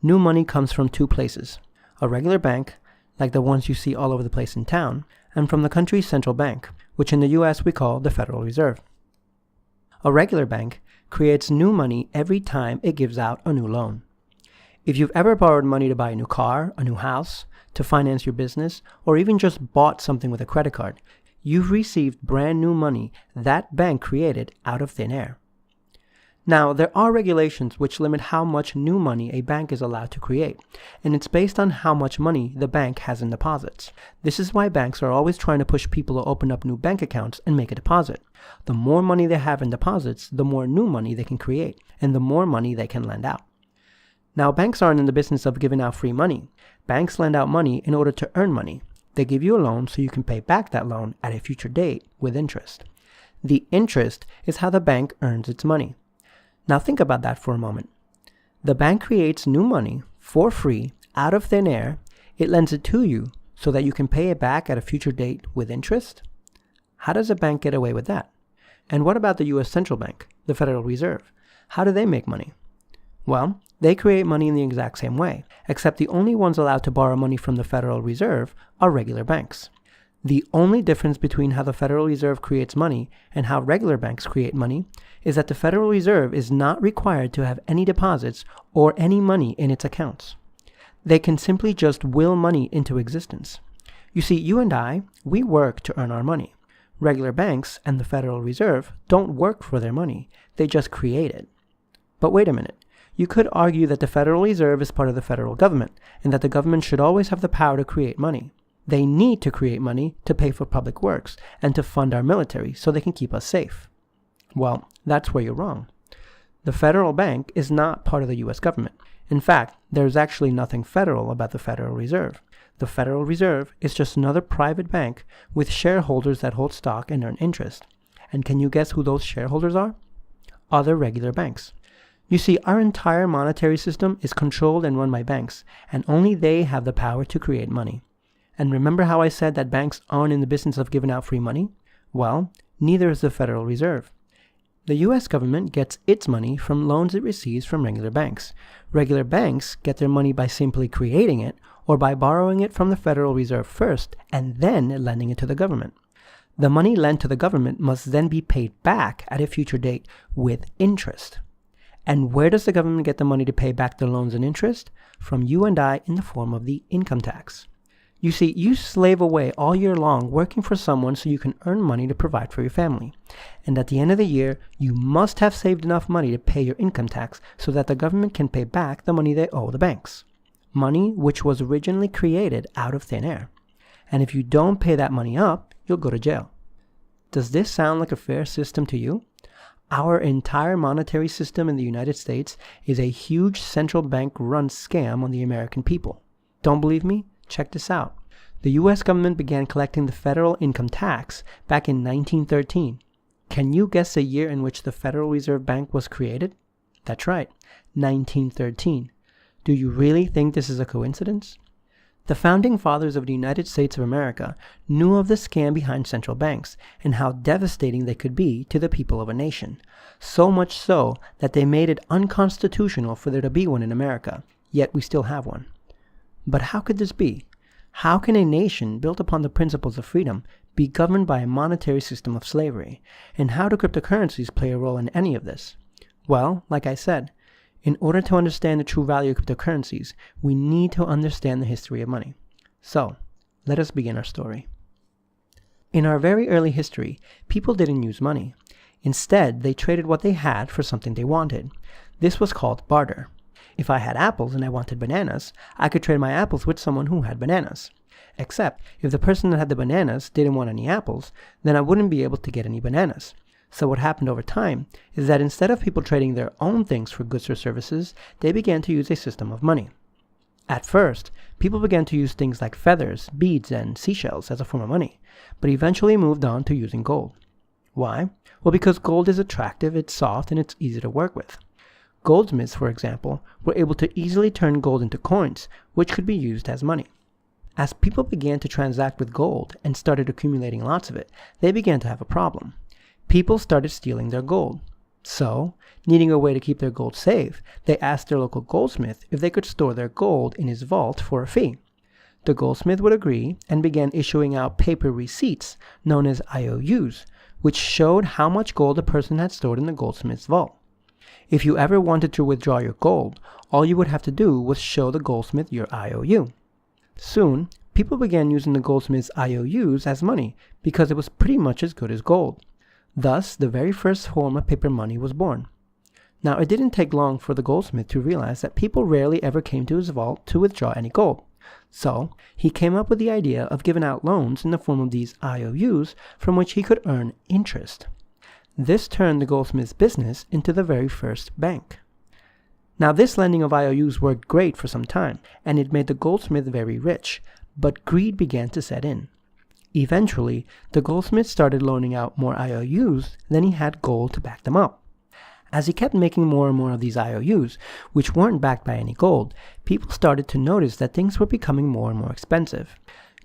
new money comes from two places: a regular bank, like the ones you see all over the place in town, and from the country's central bank, which in the US we call the Federal Reserve. A regular bank creates new money every time it gives out a new loan. If you've ever borrowed money to buy a new car, a new house, to finance your business, or even just bought something with a credit card, you've received brand new money that bank created out of thin air. Now, there are regulations which limit how much new money a bank is allowed to create, and it's based on how much money the bank has in deposits. This is why banks are always trying to push people to open up new bank accounts and make a deposit. The more money they have in deposits, the more new money they can create, and the more money they can lend out. Now, banks aren't in the business of giving out free money. Banks lend out money in order to earn money. They give you a loan so you can pay back that loan at a future date with interest. The interest is how the bank earns its money. Now think about that for a moment. The bank creates new money for free out of thin air. It lends it to you so that you can pay it back at a future date with interest. How does a bank get away with that? And what about the US Central Bank, the Federal Reserve? How do they make money? Well, they create money in the exact same way, except the only ones allowed to borrow money from the Federal Reserve are regular banks. The only difference between how the Federal Reserve creates money and how regular banks create money is that the Federal Reserve is not required to have any deposits or any money in its accounts. They can simply just will money into existence. You see, you and I, we work to earn our money. Regular banks and the Federal Reserve don't work for their money. They just create it. But wait a minute. You could argue that the Federal Reserve is part of the federal government and that the government should always have the power to create money. They need to create money to pay for public works and to fund our military so they can keep us safe. Well, that's where you're wrong. The federal bank is not part of the US government. In fact, there's actually nothing federal about the Federal Reserve. The Federal Reserve is just another private bank with shareholders that hold stock and earn interest. And can you guess who those shareholders are? Other regular banks. You see, our entire monetary system is controlled and run by banks, and only they have the power to create money. And remember how I said that banks aren't in the business of giving out free money? Well, neither is the Federal Reserve. The US government gets its money from loans it receives from regular banks. Regular banks get their money by simply creating it or by borrowing it from the Federal Reserve first and then lending it to the government. The money lent to the government must then be paid back at a future date with interest. And where does the government get the money to pay back the loans and interest? From you and I in the form of the income tax. You see, you slave away all year long working for someone so you can earn money to provide for your family. And at the end of the year, you must have saved enough money to pay your income tax so that the government can pay back the money they owe the banks. Money which was originally created out of thin air. And if you don't pay that money up, you'll go to jail. Does this sound like a fair system to you? Our entire monetary system in the United States is a huge central bank-run scam on the American people. Don't believe me? Check this out. The US government began collecting the federal income tax back in 1913. Can you guess the year in which the Federal Reserve Bank was created? That's right, 1913. Do you really think this is a coincidence? The founding fathers of the United States of America knew of the scam behind central banks and how devastating they could be to the people of a nation. So much so that they made it unconstitutional for there to be one in America, yet we still have one. But how could this be? How can a nation built upon the principles of freedom be governed by a monetary system of slavery? And how do cryptocurrencies play a role in any of this? Well, like I said, in order to understand the true value of cryptocurrencies, we need to understand the history of money. So, let us begin our story. In our very early history, people didn't use money. Instead, they traded what they had for something they wanted. This was called barter. If I had apples and I wanted bananas, I could trade my apples with someone who had bananas. Except, if the person that had the bananas didn't want any apples, then I wouldn't be able to get any bananas. So what happened over time is that instead of people trading their own things for goods or services, they began to use a system of money. At first, people began to use things like feathers, beads, and seashells as a form of money, but eventually moved on to using gold. Why? Well, because gold is attractive, it's soft, and it's easy to work with. Goldsmiths, for example, were able to easily turn gold into coins, which could be used as money. As people began to transact with gold and started accumulating lots of it, they began to have a problem. People started stealing their gold. So, needing a way to keep their gold safe, they asked their local goldsmith if they could store their gold in his vault for a fee. The goldsmith would agree and began issuing out paper receipts known as IOUs, which showed how much gold a person had stored in the goldsmith's vault. If you ever wanted to withdraw your gold, all you would have to do was show the goldsmith your IOU. Soon, people began using the goldsmith's IOUs as money because it was pretty much as good as gold. Thus, the very first form of paper money was born. Now, it didn't take long for the goldsmith to realize that people rarely ever came to his vault to withdraw any gold. So, he came up with the idea of giving out loans in the form of these IOUs from which he could earn interest. This turned the goldsmith's business into the very first bank. Now, this lending of IOUs worked great for some time, and it made the goldsmith very rich, but greed began to set in. Eventually, the goldsmith started loaning out more IOUs than he had gold to back them up. As he kept making more and more of these IOUs, which weren't backed by any gold, people started to notice that things were becoming more and more expensive.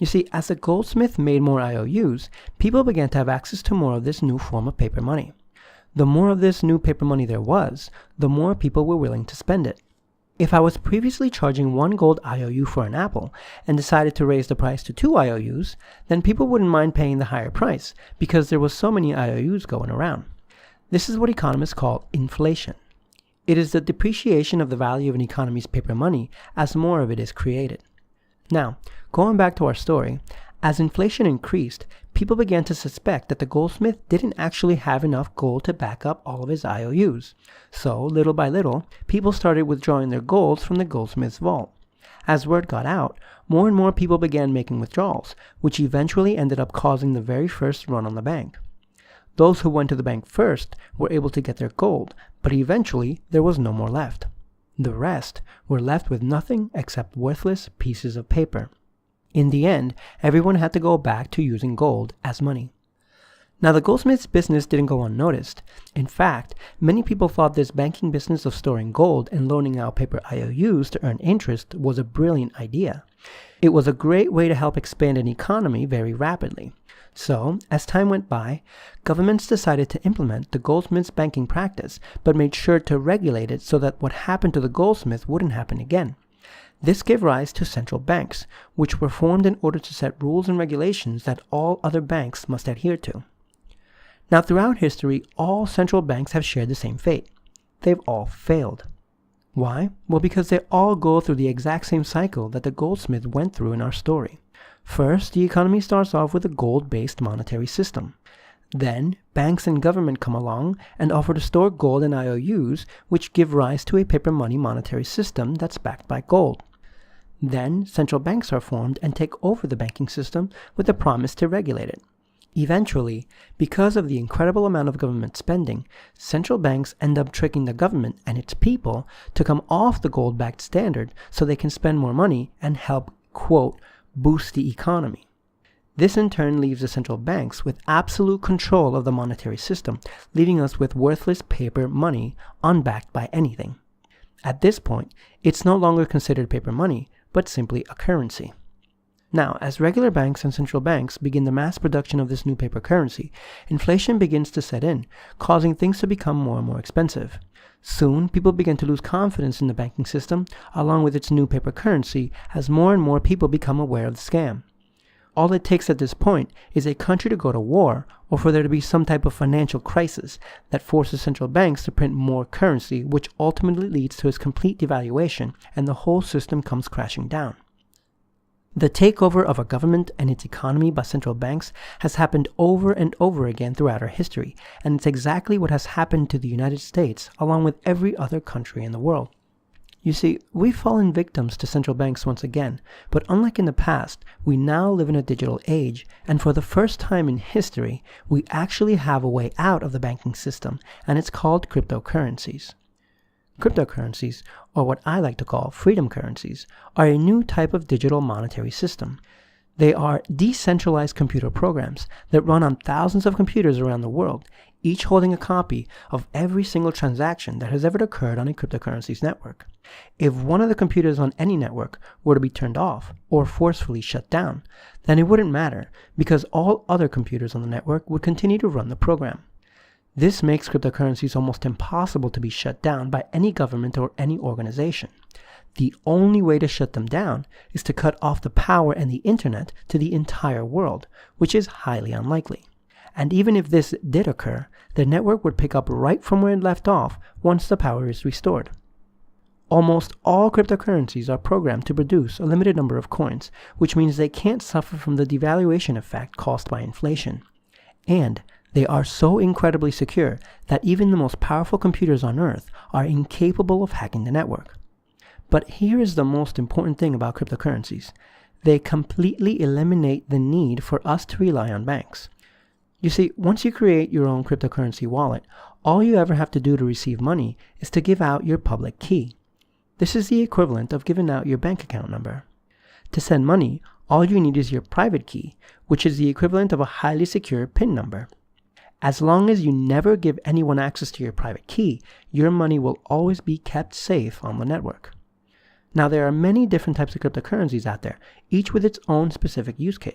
You see, as the goldsmith made more IOUs, people began to have access to more of this new form of paper money. The more of this new paper money there was, the more people were willing to spend it. If I was previously charging one gold IOU for an apple and decided to raise the price to 2 IOUs, then people wouldn't mind paying the higher price because there was so many IOUs going around. This is what economists call inflation. It is the depreciation of the value of an economy's paper money as more of it is created. Now, going back to our story, as inflation increased, people began to suspect that the goldsmith didn't actually have enough gold to back up all of his IOUs. So, little by little, people started withdrawing their golds from the goldsmith's vault. As word got out, more and more people began making withdrawals, which eventually ended up causing the very first run on the bank. Those who went to the bank first were able to get their gold, but eventually there was no more left. The rest were left with nothing except worthless pieces of paper. In the end, everyone had to go back to using gold as money. Now, the goldsmith's business didn't go unnoticed. In fact, many people thought this banking business of storing gold and loaning out paper IOUs to earn interest was a brilliant idea. It was a great way to help expand an economy very rapidly. So, as time went by, governments decided to implement the goldsmith's banking practice, but made sure to regulate it so that what happened to the goldsmith wouldn't happen again. This gave rise to central banks, which were formed in order to set rules and regulations that all other banks must adhere to. Now, throughout history, all central banks have shared the same fate. They've all failed. Why? Well, because they all go through the exact same cycle that the goldsmith went through in our story. First, the economy starts off with a gold-based monetary system. Then, banks and government come along and offer to store gold and IOUs, which give rise to a paper money monetary system that's backed by gold. Then, central banks are formed and take over the banking system with a promise to regulate it. Eventually, because of the incredible amount of government spending, central banks end up tricking the government and its people to come off the gold-backed standard so they can spend more money and help, quote, boost the economy. This in turn leaves the central banks with absolute control of the monetary system, leaving us with worthless paper money unbacked by anything. At this point, it's no longer considered paper money, but simply a currency. Now, as regular banks and central banks begin the mass production of this new paper currency, inflation begins to set in, causing things to become more and more expensive. Soon, people begin to lose confidence in the banking system, along with its new paper currency, as more and more people become aware of the scam. All it takes at this point is a country to go to war, or for there to be some type of financial crisis that forces central banks to print more currency, which ultimately leads to its complete devaluation, and the whole system comes crashing down. The takeover of a government and its economy by central banks has happened over and over again throughout our history, and it's exactly what has happened to the United States along with every other country in the world. You see, we've fallen victims to central banks once again, but unlike in the past, we now live in a digital age, and for the first time in history, we actually have a way out of the banking system, and it's called cryptocurrencies. Cryptocurrencies, or what I like to call freedom currencies, are a new type of digital monetary system. They are decentralized computer programs that run on thousands of computers around the world, each holding a copy of every single transaction that has ever occurred on a cryptocurrencies network. If one of the computers on any network were to be turned off or forcefully shut down, then it wouldn't matter because all other computers on the network would continue to run the program. This makes cryptocurrencies almost impossible to be shut down by any government or any organization. The only way to shut them down is to cut off the power and the internet to the entire world, which is highly unlikely. And even if this did occur, the network would pick up right from where it left off once the power is restored. Almost all cryptocurrencies are programmed to produce a limited number of coins, which means they can't suffer from the devaluation effect caused by inflation. And they are so incredibly secure that even the most powerful computers on Earth are incapable of hacking the network. But here is the most important thing about cryptocurrencies. They completely eliminate the need for us to rely on banks. You see, once you create your own cryptocurrency wallet, all you ever have to do to receive money is to give out your public key. This is the equivalent of giving out your bank account number. To send money, all you need is your private key, which is the equivalent of a highly secure PIN number. As long as you never give anyone access to your private key, your money will always be kept safe on the network. Now, there are many different types of cryptocurrencies out there, each with its own specific use case.